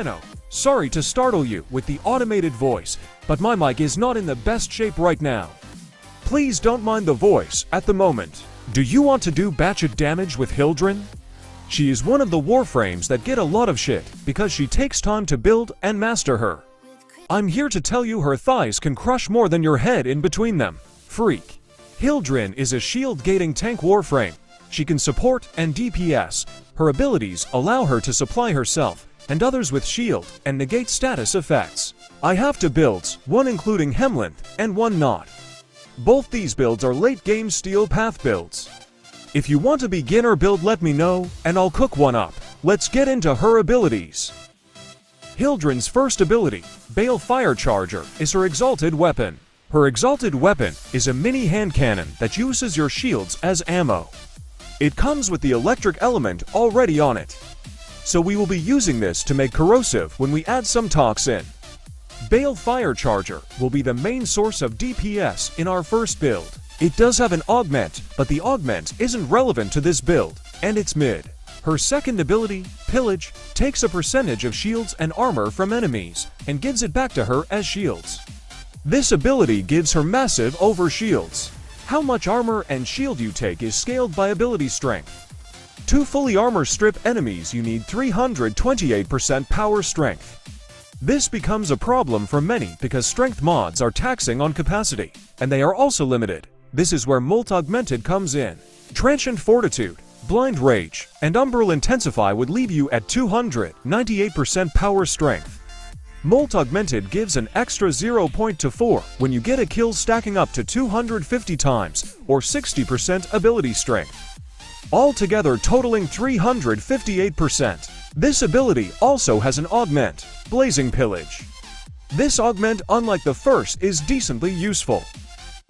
Hello, sorry to startle you with the automated voice, but my mic is not in the best shape right now. Please don't mind the voice at the moment. Do you want to do batchet damage with Hildryn? She is one of the warframes that get a lot of shit because she takes time to build and master her. I'm here to tell you her thighs can crush more than your head in between them. Freak. Hildryn is a shield-gating tank warframe. She can support and DPS. Her abilities allow her to supply herself and others with shield and negate status effects. I have two builds, one including Hemlynth and one not. Both these builds are late-game steel path builds. If you want a beginner build, let me know, and I'll cook one up. Let's get into her abilities. Hildryn's first ability, Bale Fire Charger, is her exalted weapon. Her exalted weapon is a mini hand cannon that uses your shields as ammo. It comes with the electric element already on it. So we will be using this to make corrosive when we add some toxin. Bale Fire Charger will be the main source of DPS in our first build. It does have an augment, but the augment isn't relevant to this build, and it's mid. Her second ability, Pillage, takes a percentage of shields and armor from enemies, and gives it back to her as shields. This ability gives her massive over shields. How much armor and shield you take is scaled by ability strength. To fully armor strip enemies you need 328% power strength. This becomes a problem for many because strength mods are taxing on capacity, and they are also limited. This is where Molt Augmented comes in. Transient Fortitude, Blind Rage, and Umbral Intensify would leave you at 298% power strength. Molt Augmented gives an extra 0.24 when you get a kill, stacking up to 250 times, or 60% ability strength. Altogether totaling 358%. This ability also has an augment, Blazing Pillage. This augment, unlike the first, is decently useful.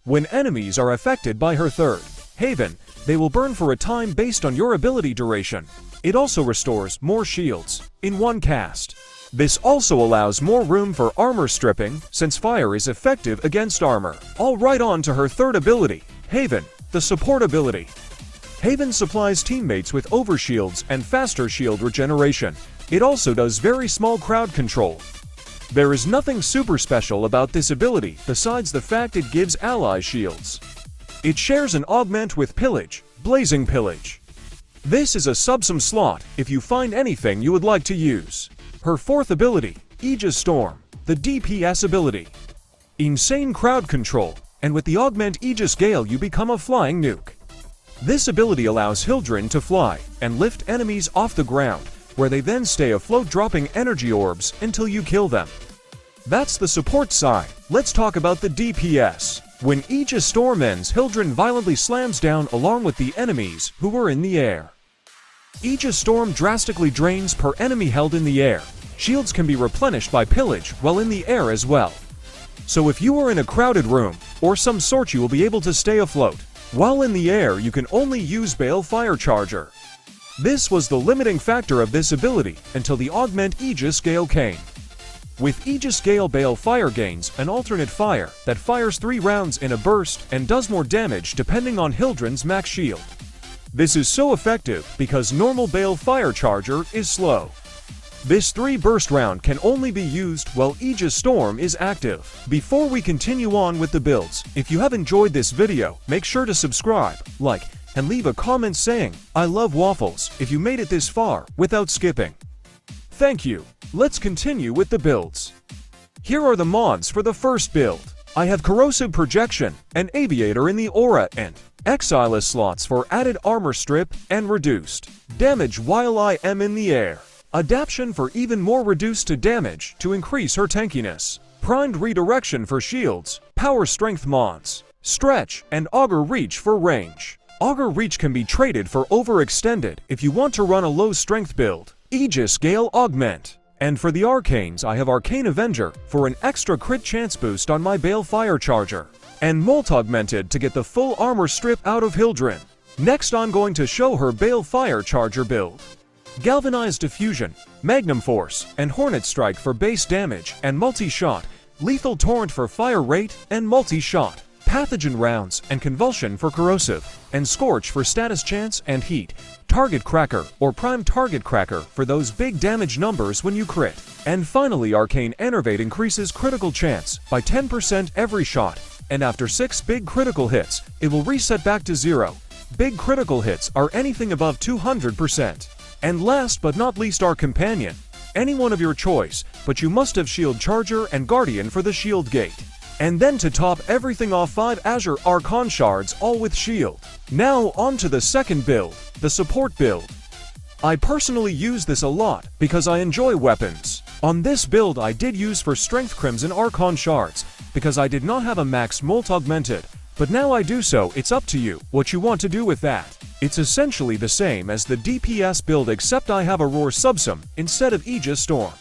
When enemies are affected by her third, Haven, they will burn for a time based on your ability duration. It also restores more shields in one cast. This also allows more room for armor stripping since fire is effective against armor. All right, on to her third ability, Haven, the support ability. Haven supplies teammates with overshields and faster shield regeneration. It also does very small crowd control. There is nothing super special about this ability besides the fact it gives allies shields. It shares an augment with Pillage, Blazing Pillage. This is a subsum slot if you find anything you would like to use. Her fourth ability, Aegis Storm, the DPS ability. Insane crowd control, and with the augment Aegis Gale you become a flying nuke. This ability allows Hildryn to fly and lift enemies off the ground, where they then stay afloat dropping energy orbs until you kill them. That's the support side. Let's talk about the DPS. When Aegis Storm ends, Hildryn violently slams down along with the enemies who were in the air. Aegis Storm drastically drains per enemy held in the air. Shields can be replenished by Pillage while in the air as well. So if you are in a crowded room or some sort, you will be able to stay afloat. While in the air, you can only use Bale Fire Charger. This was the limiting factor of this ability until the augment Aegis Gale came. With Aegis Gale, Bale Fire gains an alternate fire that fires 3 rounds in a burst and does more damage depending on Hildryn's max shield. This is so effective because normal Bale Fire Charger is slow. This 3-burst round can only be used while Aegis Storm is active. Before we continue on with the builds, if you have enjoyed this video, make sure to subscribe, like, and leave a comment saying, "I love waffles," if you made it this far without skipping. Thank you. Let's continue with the builds. Here are the mods for the first build. I have Corrosive Projection, an Aviator in the Aura, and Exilus slots for added armor strip and reduced damage while I am in the air. Adaption for even more reduced to damage to increase her tankiness. Primed Redirection for shields, power strength mods, Stretch, and Augur Reach for range. Augur Reach can be traded for Overextended if you want to run a low strength build. Aegis Gale Augment. And for the Arcanes, I have Arcane Avenger for an extra crit chance boost on my Bale Fire Charger. And Molt Augmented to get the full armor strip out of Hildryn. Next, I'm going to show her Bale Fire Charger build. Galvanized Diffusion, Magnum Force, and Hornet Strike for base damage and multi-shot, Lethal Torrent for fire rate and multi-shot. Pathogen rounds and Convulsion for corrosive, and Scorch for status chance and heat. Target Cracker or Prime Target Cracker for those big damage numbers when you crit. And finally, Arcane Enervate increases critical chance by 10% every shot, and after 6 big critical hits, it will reset back to 0. Big critical hits are anything above 200%. And last but not least, our companion. Any one of your choice, but you must have Shield Charger and Guardian for the Shield Gate. And then to top everything off, 5 Azure Archon Shards, all with shield. Now on to the second build, the support build. I personally use this a lot because I enjoy weapons. On this build I did use for Strength Crimson Archon Shards because I did not have a max Molt Augmented, but now I do, so it's up to you what you want to do with that. It's essentially the same as the DPS build, except I have a Roar Subsum instead of Aegis Storm.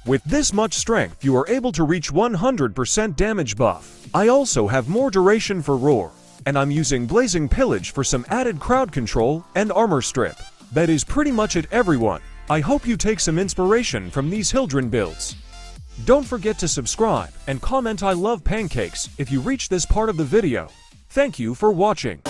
With this much strength, you are able to reach 100% damage buff. I also have more duration for Roar, and I'm using Blazing Pillage for some added crowd control and armor strip. That is pretty much it, everyone. I hope you take some inspiration from these Hildryn builds. Don't forget to subscribe and comment "I love pancakes" if you reach this part of the video. Thank you for watching.